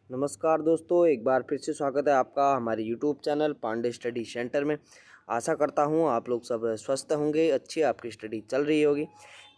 नमस्कार दोस्तों, एक बार फिर से स्वागत है आपका हमारे YouTube channel Pandey study centre में। आशा करता हूँ आप लोग सब स्वस्थ होंगे, अच्छी आपकी स्टडी चल रही होगी।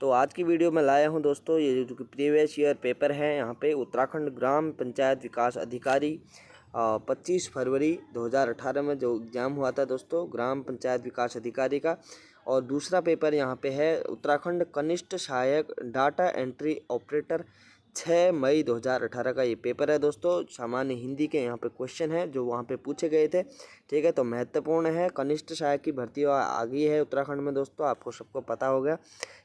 तो आज की वीडियो में लाया हूँ दोस्तों, ये जो कि प्रीवियस ईयर पेपर है, यहाँ पे उत्तराखंड ग्राम पंचायत विकास अधिकारी 25 फरवरी 2018 में जो एग्ज़ाम हुआ था दोस्तों, ग्राम पंचायत विकास अधिकारी का। और दूसरा पेपर यहाँ पे है उत्तराखंड कनिष्ठ सहायक डाटा एंट्री ऑपरेटर, 6 मई 2018 का ये पेपर है दोस्तों। सामान्य हिंदी के यहाँ पे क्वेश्चन है जो वहाँ पे पूछे गए थे। ठीक है, तो महत्वपूर्ण है, कनिष्ठ सहायक की भर्ती आ गई है उत्तराखंड में दोस्तों, आपको सबको पता होगा।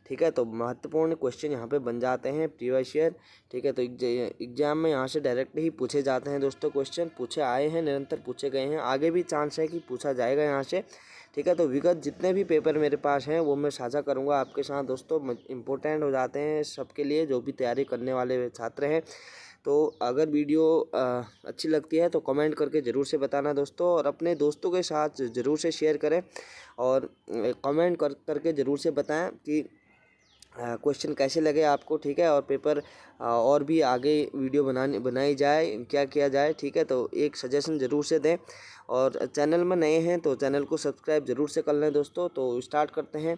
ठीक है, तो महत्वपूर्ण क्वेश्चन यहाँ पे बन जाते हैं प्रीवियस ईयर। ठीक है, तो एग्जाम में यहाँ से डायरेक्ट ही पूछे जाते हैं दोस्तों, क्वेश्चन पूछे आए हैं, निरंतर पूछे गए हैं, आगे भी चांस है कि पूछा जाएगा यहाँ से। ठीक है, तो विगत जितने भी पेपर मेरे पास हैं वो मैं साझा करूंगा आपके साथ दोस्तों, इम्पोर्टेंट हो जाते हैं सबके लिए जो भी तैयारी करने वाले छात्र हैं। तो अगर वीडियो अच्छी लगती है तो कमेंट करके ज़रूर से बताना दोस्तों, और अपने दोस्तों के साथ ज़रूर से शेयर करें, और कमेंट करके ज़रूर से बताएं कि क्वेश्चन कैसे लगे आपको। ठीक है, और पेपर और भी आगे वीडियो बनाई जाए, क्या किया जाए। ठीक है, तो एक सजेशन ज़रूर से दें, और चैनल में नए हैं तो चैनल को सब्सक्राइब ज़रूर से कर लें दोस्तों। तो स्टार्ट करते हैं।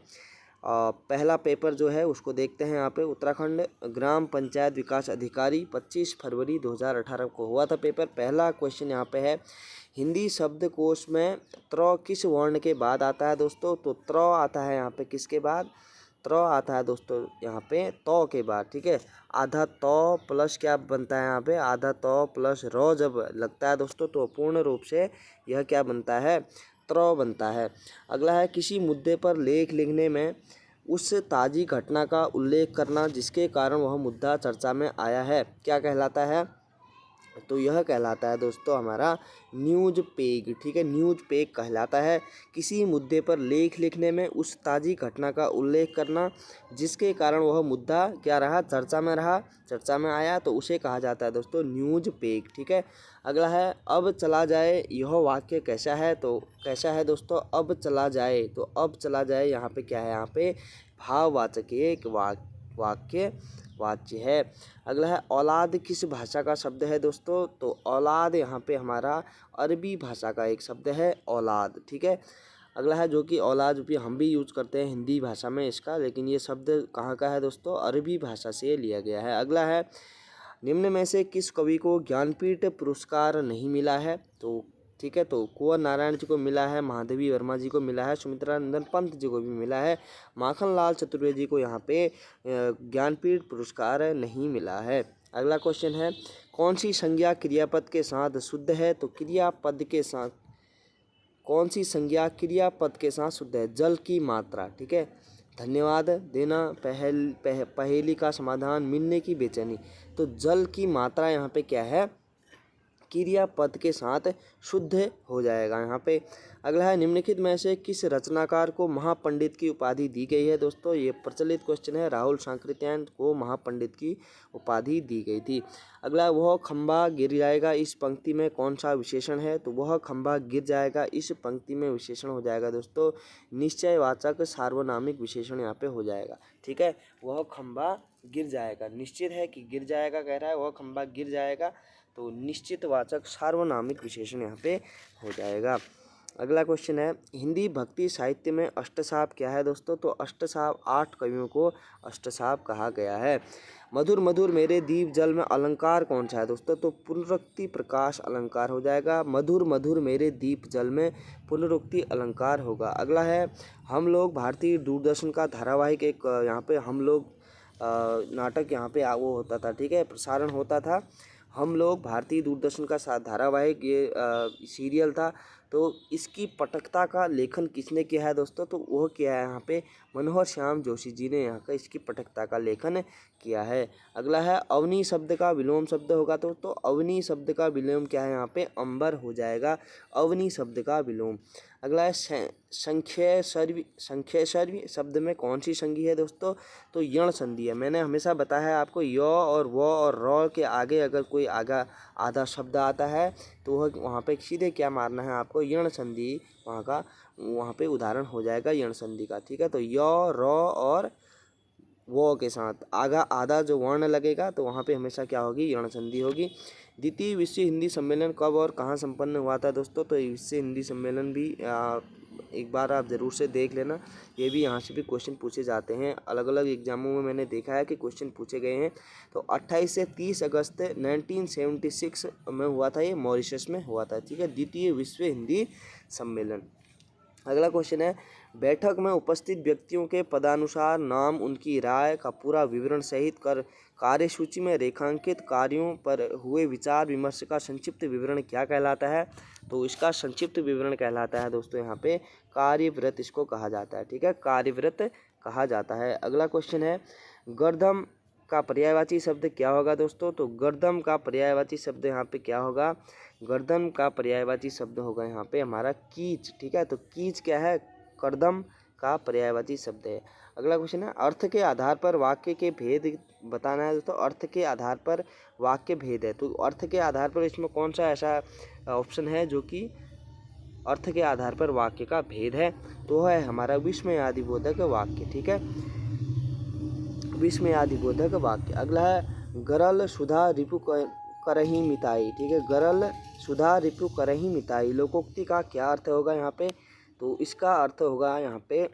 पहला पेपर जो है उसको देखते हैं यहाँ पे, उत्तराखंड ग्राम पंचायत विकास अधिकारी 25 फरवरी 2018 को हुआ था पेपर। पहला क्वेश्चन यहाँ पे है, हिंदी शब्दकोश में त्र किस वर्ण के बाद आता है दोस्तों? तो त्र आता है यहाँ पे किसके बाद? त्र आता है दोस्तों यहाँ पे तो के बाद। ठीक है, आधा तो प्लस क्या बनता है यहाँ पे? आधा तो प्लस रो जब लगता है दोस्तों तो पूर्ण रूप से यह क्या बनता है? त्र बनता है। अगला है, किसी मुद्दे पर लेख लिखने में उस ताज़ी घटना का उल्लेख करना जिसके कारण वह मुद्दा चर्चा में आया है, क्या कहलाता है? तो यह कहलाता है दोस्तों हमारा न्यूज पेज। ठीक है, न्यूज पेज कहलाता है किसी मुद्दे पर लेख लिखने में उस ताज़ी घटना का उल्लेख करना जिसके कारण वह मुद्दा क्या रहा? चर्चा में रहा, चर्चा में आया, तो उसे कहा जाता है दोस्तों न्यूज पेज। ठीक है, अगला है, अब चला जाए यह वाक्य कैसा है? तो कैसा है दोस्तों अब चला जाए? तो अब चला जाए यहाँ पे क्या है? यहाँ पे भाववाचक एक वाक्य वाच्य है। अगला है, औलाद किस भाषा का शब्द है दोस्तों? तो औलाद यहाँ पे हमारा अरबी भाषा का एक शब्द है औलाद। ठीक है, अगला है, जो कि औलाद भी हम भी यूज करते हैं हिंदी भाषा में इसका, लेकिन ये शब्द कहाँ का है दोस्तों? अरबी भाषा से लिया गया है। अगला है, निम्न में से किस कवि को ज्ञानपीठ पुरस्कार नहीं मिला है? तो ठीक है, तो कुंवर नारायण जी को मिला है, महादेवी वर्मा जी को मिला है, सुमित्रा नंदन पंत जी को भी मिला है, माखन लाल चतुर्वेदी को यहाँ पे ज्ञानपीठ पुरस्कार नहीं मिला है। अगला क्वेश्चन है, कौन सी संज्ञा क्रियापद के साथ शुद्ध है? तो क्रियापद के साथ कौन सी संज्ञा क्रियापद के साथ शुद्ध है? जल की मात्रा। ठीक है, धन्यवाद देना, पहेली का समाधान, मिलने की बेचैनी। तो जल की मात्रा यहाँ पे क्या है? क्रियापद के साथ शुद्ध हो जाएगा यहाँ पे। अगला है, निम्नलिखित में से किस रचनाकार को महापंडित की उपाधि दी गई है दोस्तों? ये प्रचलित क्वेश्चन है, राहुल सांकृत्यायन को महापंडित की उपाधि दी गई थी। अगला, वह खंभा गिर जाएगा इस पंक्ति में कौन सा विशेषण है? तो वह खंभा गिर जाएगा इस पंक्ति में विशेषण हो जाएगा दोस्तों निश्चयवाचक सार्वनामिक विशेषण यहाँ पे हो जाएगा। ठीक है, वह खंभा गिर जाएगा, निश्चित है कि गिर जाएगा कह रहा है, वह खंभा गिर जाएगा, तो निश्चितवाचक सार्वनामिक विशेषण यहाँ पे हो जाएगा। अगला क्वेश्चन है, हिंदी भक्ति साहित्य में अष्टसाप क्या है दोस्तों? तो अष्टसाप 8 कवियों को अष्टसाप कहा गया है। मधुर मधुर मेरे दीप जल में अलंकार कौन सा है दोस्तों? तो पुनरुक्ति प्रकाश अलंकार हो जाएगा। मधुर मधुर मेरे दीप जल में पुनरुक्ति अलंकार होगा। अगला है, हम लोग भारतीय दूरदर्शन का धारावाहिक एक यहाँ पे हम लोग नाटक यहाँ पे वो होता था। ठीक है, प्रसारण होता था, हम लोग भारतीय दूरदर्शन का धारावाहिक ये सीरियल था। तो इसकी पटकथा का लेखन किसने किया है दोस्तों? तो वह किया है यहाँ पे मनोहर श्याम जोशी जी ने यहाँ का इसकी पटकथा का लेखन किया है। अगला है, अवनी शब्द का विलोम शब्द होगा तो अवनी शब्द का विलोम क्या है? यहाँ पे अंबर हो जाएगा, अवनी शब्द का विलोम। अगला है, संख्येश्वर्वी शब्द में कौन सी संधि है दोस्तों? तो यण संधि है। मैंने हमेशा बताया है आपको, य और व और र के आगे अगर कोई आधा शब्द आता है तो वह वहाँ पे सीधे क्या मारना है आपको? यण संधि, वहाँ पे उदाहरण हो जाएगा यण संधि का। ठीक है, तो य र और वो के साथ आगा आधा जो वर्ण लगेगा तो वहाँ पे हमेशा क्या होगी, यण संधि होगी। द्वितीय विश्व हिंदी सम्मेलन कब और कहाँ संपन्न हुआ था दोस्तों? तो विश्व हिंदी सम्मेलन भी एक बार आप ज़रूर से देख लेना, ये भी यहाँ से भी क्वेश्चन पूछे जाते हैं। अलग अलग एग्जामों में मैंने देखा है कि क्वेश्चन पूछे गए हैं। तो 28 से 30 अगस्त 1976 में हुआ था, ये मॉरिशस में हुआ था, ठीक है, द्वितीय विश्व हिंदी सम्मेलन। अगला क्वेश्चन है, बैठक में उपस्थित व्यक्तियों के पदानुसार नाम, उनकी राय का पूरा विवरण सहित कर कार्यसूची में रेखांकित कार्यों पर हुए विचार विमर्श का संक्षिप्त विवरण क्या कहलाता है? तो इसका संक्षिप्त विवरण कहलाता है दोस्तों यहाँ पे कार्यवृत, इसको कहा जाता है, ठीक है, कार्यवृत कहा जाता है। अगला क्वेश्चन है, गर्दम का पर्यायवाची शब्द क्या होगा दोस्तों? तो गर्दम का पर्यायवाची शब्द यहाँ पे क्या होगा? गर्दन का पर्यायवाची शब्द होगा यहाँ पे हमारा कीच, ठीक है। तो कीच क्या है? कर्दम का पर्यायवाची शब्द है। अगला क्वेश्चन है, अर्थ के आधार पर वाक्य के भेद बताना है दोस्तों। अर्थ के आधार पर वाक्य भेद है, तो अर्थ के आधार पर इसमें कौन सा ऐसा ऑप्शन है जो कि अर्थ के आधार पर वाक्य का भेद है? तो है हमारा विस्मयादिबोधक वाक्य, ठीक है, विस्मयादिबोधक वाक्य। अगला है, गरल सुधा रिपु करही मिताई, ठीक है, गरल सुधा रिपु करही मिताई लोकोक्ति का क्या अर्थ होगा यहाँ पे? तो इसका अर्थ होगा यहाँ पे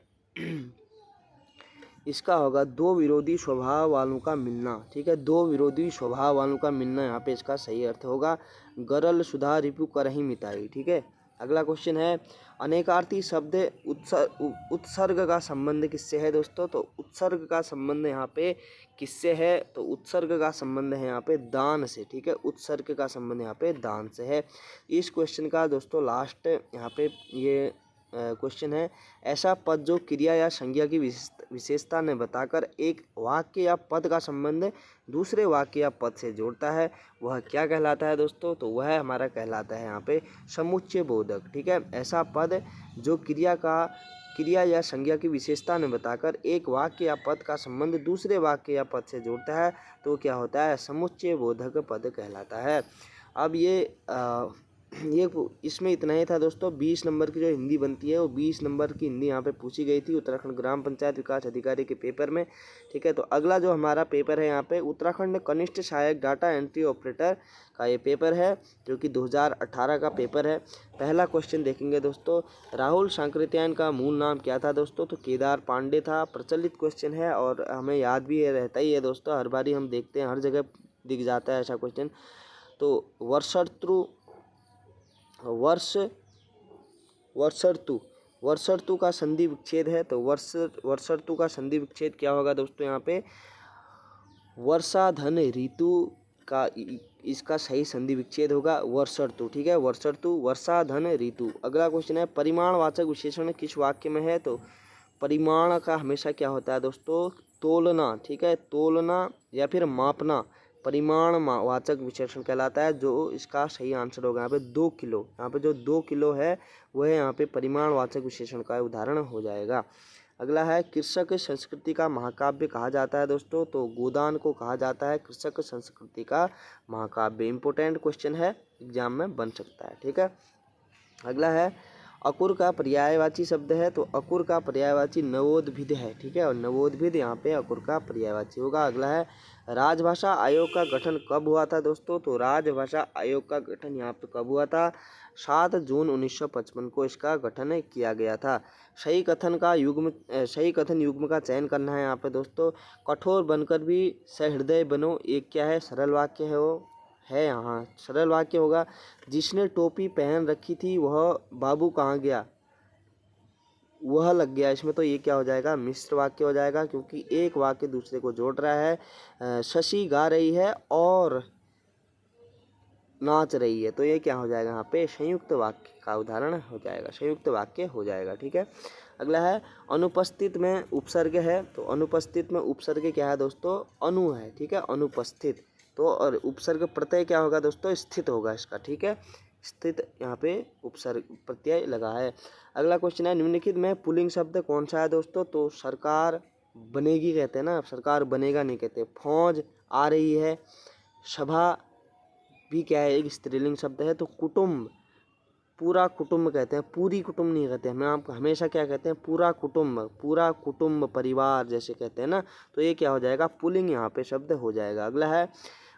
इसका होगा दो विरोधी स्वभाव वालों का मिलना, ठीक है, दो विरोधी स्वभाव वालों का मिलना यहाँ पे इसका सही अर्थ होगा, गरल सुधा रिपु करही मिताई, ठीक है। अगला क्वेश्चन है, अनेकार्थी शब्द उत्सर्ग का संबंध किससे है दोस्तों? तो उत्सर्ग का संबंध यहाँ पे किससे है? तो उत्सर्ग का संबंध है यहाँ पे दान से, ठीक है, उत्सर्ग का संबंध यहाँ पे दान से है। इस क्वेश्चन का दोस्तों लास्ट यहाँ पे ये क्वेश्चन है, ऐसा पद जो क्रिया या संज्ञा की विशेषता ने बताकर एक वाक्य या पद का संबंध दूसरे वाक्य या पद से जोड़ता है, वह क्या कहलाता है दोस्तों? तो वह हमारा कहलाता है यहाँ पे समुच्चय बोधक, ठीक है। ऐसा पद जो क्रिया या संज्ञा की विशेषता ने बताकर एक वाक्य या पद का संबंध दूसरे वाक्य या पद से जोड़ता है, तो क्या होता है? समुच्चय बोधक पद कहलाता है। अब ये इसमें इतना ही था दोस्तों। 20 नंबर की जो हिंदी बनती है वो 20 नंबर की हिंदी यहाँ पे पूछी गई थी उत्तराखंड ग्राम पंचायत विकास अधिकारी के पेपर में, ठीक है। तो अगला जो हमारा पेपर है यहाँ पे उत्तराखंड कनिष्ठ सहायक डाटा एंट्री ऑपरेटर का ये पेपर है, जो कि 2018 का पेपर है। पहला क्वेश्चन देखेंगे दोस्तों, राहुल सांकृत्यायन का मूल नाम क्या था दोस्तों? तो केदार पांडे था। प्रचलित क्वेश्चन है और हमें याद भी रहता ही है दोस्तों, हर बारी हम देखते हैं, हर जगह दिख जाता है ऐसा क्वेश्चन। तो वर्षर्तु का संधि विच्छेद है, तो वर्षर्तु का संधि विच्छेद क्या होगा दोस्तों? यहाँ पे वर्षाधन ऋतु का इसका सही संधि विच्छेद होगा वर्षर्तु, ठीक है, वर्षर्तु वर्षाधन ऋतु। अगला क्वेश्चन है, परिमाणवाचक विशेषण किस वाक्य में है? तो परिमाण का हमेशा क्या होता है दोस्तों? तोलना, ठीक है, तोलना या फिर मापना परिमाण वाचक विशेषण कहलाता है। जो इसका सही आंसर होगा यहाँ पे 2 किलो, यहाँ पे जो 2 किलो है वह यहाँ पे परिमाणवाचक विशेषण का उदाहरण हो जाएगा। अगला है, कृषक संस्कृति का महाकाव्य कहा जाता है दोस्तों, तो गोदान को कहा जाता है कृषक संस्कृति का महाकाव्य। इंपॉर्टेंट क्वेश्चन है, एग्जाम में बन सकता है, ठीक है। अगला है, अकुर का पर्यायवाची शब्द है, तो अकुर का पर्यायवाची नवोद्भिद है, ठीक है, और नवोद्भिद यहाँ पे अकुर का पर्यायवाची होगा। अगला है, राजभाषा आयोग का गठन कब हुआ था दोस्तों? तो राजभाषा आयोग का गठन यहाँ पे कब हुआ था? 7 जून 1955 को इसका गठन किया गया था। सही कथन युग्म का चयन करना है यहाँ पे दोस्तों। कठोर बनकर भी सहृदय बनो, एक क्या है? सरल वाक्य है, वो है यहाँ सरल वाक्य होगा। जिसने टोपी पहन रखी थी वह बाबू कहाँ गया? वह लग गया। इसमें तो ये क्या हो जाएगा? मिश्र वाक्य हो जाएगा, क्योंकि एक वाक्य दूसरे को जोड़ रहा है। शशि गा रही है और नाच रही है, तो ये क्या हो जाएगा? यहाँ पे संयुक्त वाक्य का उदाहरण हो जाएगा, संयुक्त वाक्य हो जाएगा, ठीक है। अगला है, अनुपस्थित में उपसर्ग है, तो अनुपस्थित में उपसर्ग क्या है दोस्तों? अनु है, ठीक है, अनुपस्थित। तो और उपसर्ग प्रत्यय क्या होगा दोस्तों? स्थित होगा इसका, ठीक है, स्थित यहाँ पे उपसर्ग प्रत्यय लगा है। अगला क्वेश्चन है, निम्नलिखित में पुल्लिंग शब्द कौन सा है दोस्तों? तो सरकार बनेगी कहते हैं ना, सरकार बनेगा नहीं कहते। फौज आ रही है, सभा भी क्या है? एक स्त्रीलिंग शब्द है। तो कुटुंब पूरा कुटुंब कहते हैं, पूरी कुटुंब नहीं कहते हैं। हमें आप हमेशा क्या कहते हैं, पूरा कुटुंब परिवार जैसे कहते हैं ना। तो ये क्या हो जाएगा, पुल्लिंग यहाँ पे शब्द हो जाएगा। अगला है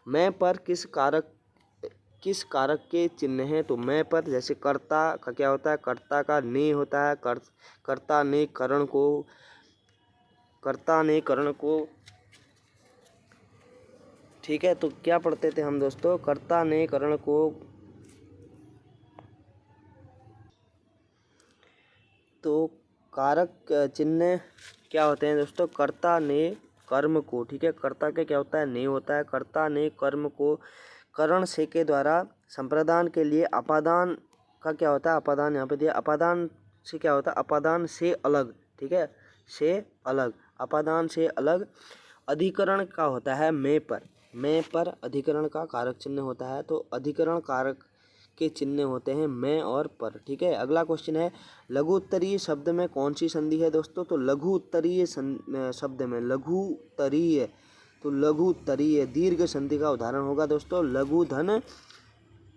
मैं पर किस कारक के चिन्ह हैं। तो मैं पर जैसे कर्ता का क्या होता है, कर्ता का ने होता है, कर्ता ने करण को ठीक है। तो क्या पढ़ते थे हम दोस्तों, कर्ता ने करण को, तो कारक चिन्ह क्या होते हैं दोस्तों, कर्ता ने कर्म को, ठीक है। कर्ता के क्या होता है, ने होता है। कर्ता ने कर्म को करण से के द्वारा संप्रदान के लिए अपादान का क्या होता है, अपादान यहाँ पे दिया। अपादान से क्या होता है, अपादान से अलग, ठीक है, से अलग, अपादान से अलग। अधिकरण का होता है मैं पर अधिकरण का कारक चिन्ह होता है। तो अधिकरण कारक के चिन्ह होते हैं मैं और पर, ठीक है। अगला क्वेश्चन है लघु उत्तरीय शब्द में कौन सी संधि है दोस्तों। तो लघु उत्तरीय शब्द में लघु उत्तरीय दीर्घ संधि का उदाहरण होगा दोस्तों लघु धन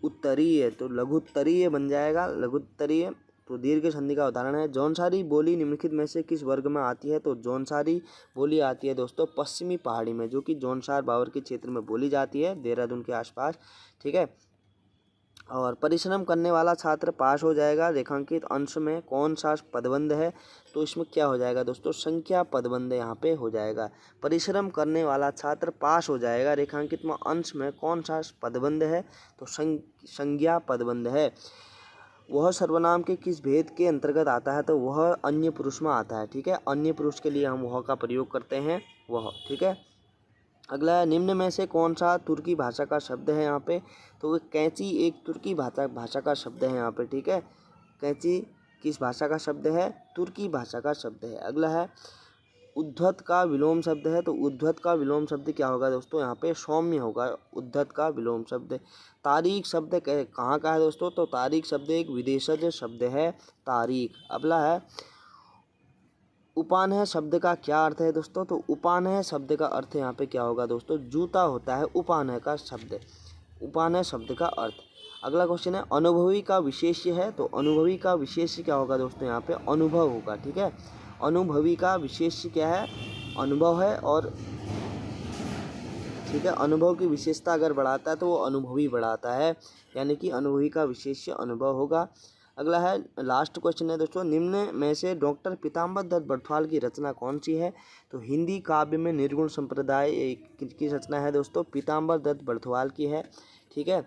उत्तरीय। तो लघु उत्तरीय बन जाएगा लघु उत्तरीय। तो दीर्घ संधि का उदाहरण है जौनसारी बोली निम्नलिखित में से किस वर्ग में आती है। तो जौनसारी बोली आती है दोस्तों पश्चिमी पहाड़ी में, जो कि जौनसार बावर के क्षेत्र में बोली जाती है, देहरादून के आसपास, ठीक है। और परिश्रम करने वाला छात्र पास हो जाएगा। रेखांकित अंश में कौन सा पदबंध है। तो इसमें क्या हो जाएगा दोस्तों, संख्या पदबंध यहाँ पे हो जाएगा। परिश्रम करने वाला छात्र पास हो जाएगा। रेखांकित में अंश में कौन सा पदबंध है। तो संज्ञा पदबंध है। वह सर्वनाम के किस भेद के अंतर्गत आता है। तो वह अन्य पुरुष में आता है, ठीक है। अन्य पुरुष के लिए हम वह का प्रयोग करते हैं, वह, ठीक है। अगला है निम्न में से कौन सा तुर्की भाषा का शब्द है यहाँ पे। तो कैंची एक तुर्की भाषा का शब्द है यहाँ पे, ठीक है। कैंची किस भाषा का शब्द है, तुर्की भाषा का शब्द है। अगला है उद्धत का विलोम शब्द है। तो उद्धत का विलोम शब्द क्या होगा दोस्तों, यहाँ पे सौम्य होगा उद्धत का विलोम शब्द। तारीख शब्द कहाँ का है दोस्तों। तो तारीख शब्द एक विदेशज शब्द है, तारीख। अगला है उपान्ह शब्द का क्या अर्थ है दोस्तों। तो उपान्ह शब्द का अर्थ यहाँ पे क्या होगा दोस्तों, जूता होता है उपान्ह का शब्द, उपान्ह शब्द का अर्थ। अगला क्वेश्चन है अनुभवी का विशेष्य है। तो अनुभवी का विशेष्य क्या होगा दोस्तों, यहाँ पे अनुभव होगा, ठीक है। अनुभवी का विशेष्य क्या है, अनुभव है। और ठीक है, अनुभव की विशेषता अगर बढ़ाता है तो वो अनुभवी बढ़ाता है, यानी कि अनुभवी का विशेष्य अनुभव होगा। अगला है लास्ट क्वेश्चन है दोस्तों निम्न में से डॉक्टर पीताम्बर दत्त बड़थवाल की रचना कौन सी है। तो हिंदी काव्य में निर्गुण संप्रदाय की रचना है दोस्तों, पीताम्बर दत्त बड़थवाल की है, ठीक है।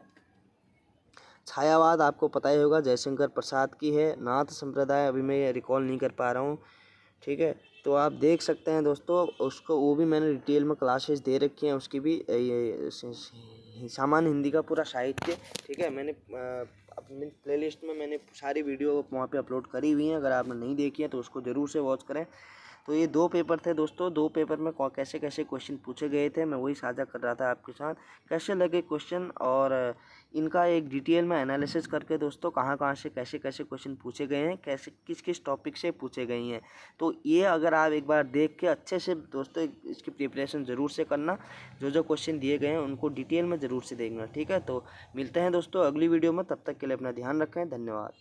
छायावाद आपको पता ही होगा, जयशंकर प्रसाद की है। नाथ संप्रदाय अभी मैं रिकॉल नहीं कर पा रहा हूँ, ठीक है। तो आप देख सकते हैं दोस्तों उसको, वो भी मैंने डिटेल में क्लासेस दे रखी हैं उसकी भी, ये सामान्य हिंदी का पूरा साहित्य, ठीक है। मैंने अपनी प्लेलिस्ट में मैंने सारी वीडियो वहाँ पे अपलोड करी हुई हैं, अगर आपने नहीं देखी है तो उसको ज़रूर से वॉच करें। तो ये 2 पेपर थे दोस्तों, 2 पेपर में कैसे कैसे क्वेश्चन पूछे गए थे मैं वही साझा कर रहा था आपके साथ। कैसे लगे क्वेश्चन और इनका एक डिटेल में एनालिसिस करके दोस्तों कहाँ कहाँ से कैसे कैसे क्वेश्चन पूछे गए हैं, कैसे किस किस टॉपिक से पूछे गए हैं। तो ये अगर आप एक बार देख के अच्छे से दोस्तों इसकी प्रिपरेशन ज़रूर से करना, जो जो क्वेश्चन दिए गए हैं उनको डिटेल में ज़रूर से देखना, ठीक है। तो मिलते हैं दोस्तों अगली वीडियो में, तब तक के लिए अपना ध्यान रखें, धन्यवाद।